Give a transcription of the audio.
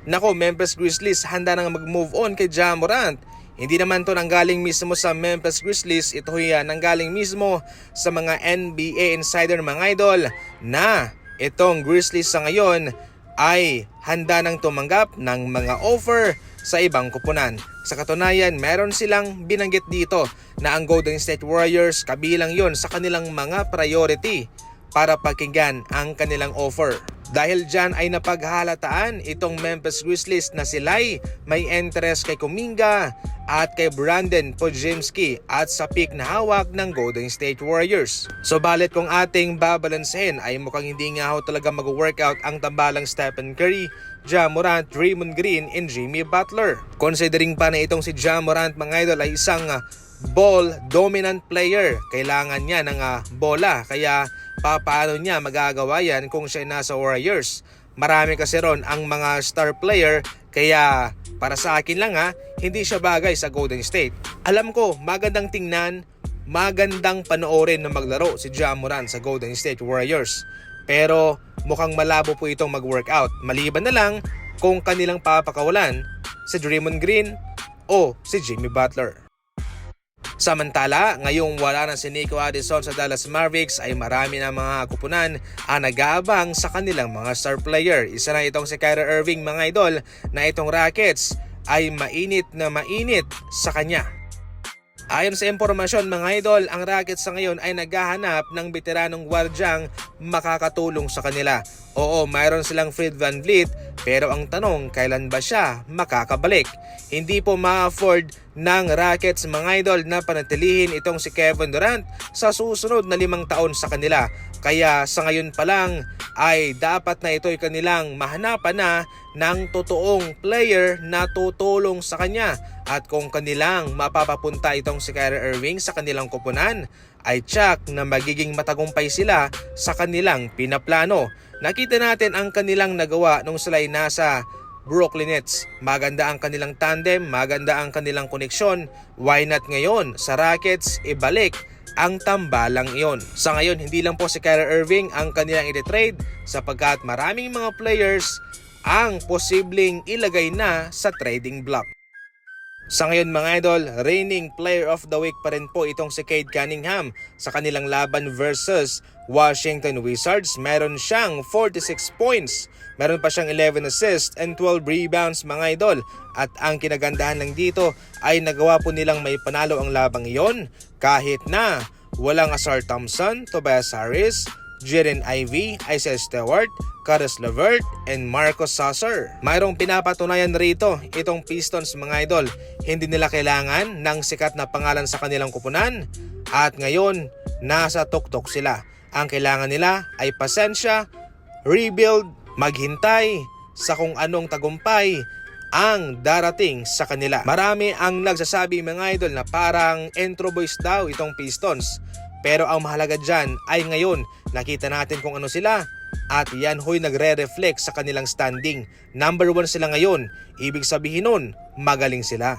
Nako, Memphis Grizzlies handa nang mag-move on kay Ja Morant. Hindi naman to nanggaling mismo sa Memphis Grizzlies, ito yan nanggaling mismo sa mga NBA insider mga idol na itong Grizzlies sa ngayon ay handa nang tumanggap ng mga offer sa ibang koponan. Sa katunayan, meron silang binanggit dito na ang Golden State Warriors kabilang yon sa kanilang mga priority para pakinggan ang kanilang offer. Dahil dyan ay napaghahalataan itong Memphis Grizzlies na sila'y may interest kay Kuminga at kay Brandon Podziemski at sa pick na hawak ng Golden State Warriors. Subalit kung ating babalansehin ay mukhang hindi nga ho talaga mag-workout ang tambalang Stephen Curry, Ja Morant, Draymond Green, and Jimmy Butler. Considering pa na itong si Ja Morant mga idol ay isang ball dominant player, kailangan niya ng bola, kaya paano niya magagawa yan kung siya nasa Warriors? Marami kasi ron ang mga star player, kaya para sa akin lang hindi siya bagay sa Golden State. Alam ko, magandang tingnan, magandang panoorin na maglaro si Ja Morant sa Golden State Warriors. Pero mukhang malabo po itong mag-workout. Maliban na lang kung kanilang papakawalan si Draymond Green o si Jimmy Butler. Samantala, ngayong wala na si Nico Addison sa Dallas Mavericks ay marami na mga kupunan ang nag-aabang sa kanilang mga star player. Isa na itong si Kyrie Irving mga idol na itong Rockets ay mainit na mainit sa kanya. Ayon sa impormasyon mga idol, ang Rockets sa ngayon ay naghahanap ng veteranong gwardyang makakatulong sa kanila. Oo, mayroon silang Fred VanVleet, pero ang tanong, kailan ba siya makakabalik? Hindi po ma-afford ng Rockets mga idol na panatilihin itong si Kevin Durant sa susunod na 5 taon sa kanila. Kaya sa ngayon pa lang ay dapat na ito'y kanilang mahanapan na ng totoong player na tutulong sa kanya. At kung kanilang mapapapunta itong si Kyrie Irving sa kanilang koponan, ay tsak na magiging matagumpay sila sa kanilang pinaplano. Nakita natin ang kanilang nagawa nung sila'y nasa Brooklyn Nets. Maganda ang kanilang tandem, maganda ang kanilang koneksyon. Why not ngayon sa Rockets ibalik ang tambalang iyon? Sa ngayon, hindi lang po si Kyrie Irving ang kanilang i-trade sapagkat maraming mga players ang posibleng ilagay na sa trading block. Sa ngayon mga idol, reigning player of the week pa rin po itong si Cade Cunningham sa kanilang laban versus Washington Wizards. Meron siyang 46 points, meron pa siyang 11 assists and 12 rebounds mga idol. At ang kinagandahan lang dito ay nagawa po nilang may panalo ang labang iyon kahit na walang Ausar Thompson, Tobias Harris, Jaden Ivey, Isaiah Stewart, Caris LeVert, and Marcus Sasser. Mayroong pinapatunayan rito itong Pistons mga idol. Hindi nila kailangan ng sikat na pangalan sa kanilang kupunan at ngayon nasa tuktok sila. Ang kailangan nila ay pasensya, rebuild, maghintay sa kung anong tagumpay ang darating sa kanila. Marami ang nagsasabi mga idol na parang intro boys daw itong Pistons. Pero ang mahalaga dyan ay ngayon nakita natin kung ano sila at yan ho'y nagre-reflect sa kanilang standing. Number 1 sila ngayon, ibig sabihin nun magaling sila.